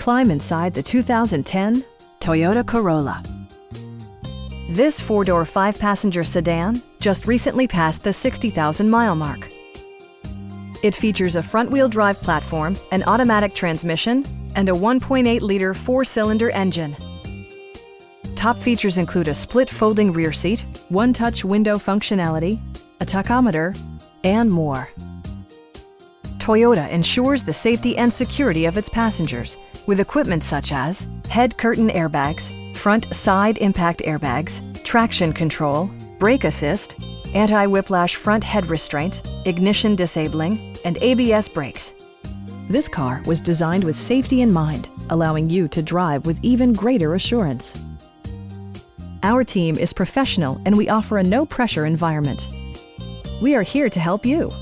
climb inside the 2010 Toyota Corolla. This four-door, five-passenger sedan just recently passed the 60,000-mile mark. It features a front-wheel drive platform, an automatic transmission, and a 1.8-liter four-cylinder engine. Top features include a split folding rear seat, one-touch window functionality, a tachometer, and more. Toyota ensures the safety and security of its passengers with equipment such as head curtain airbags, front side impact airbags, traction control, brake assist, anti-whiplash front head restraints, ignition disabling, and ABS brakes. This car was designed with safety in mind, allowing you to drive with even greater assurance. Our team is professional and we offer a no-pressure environment. We are here to help you.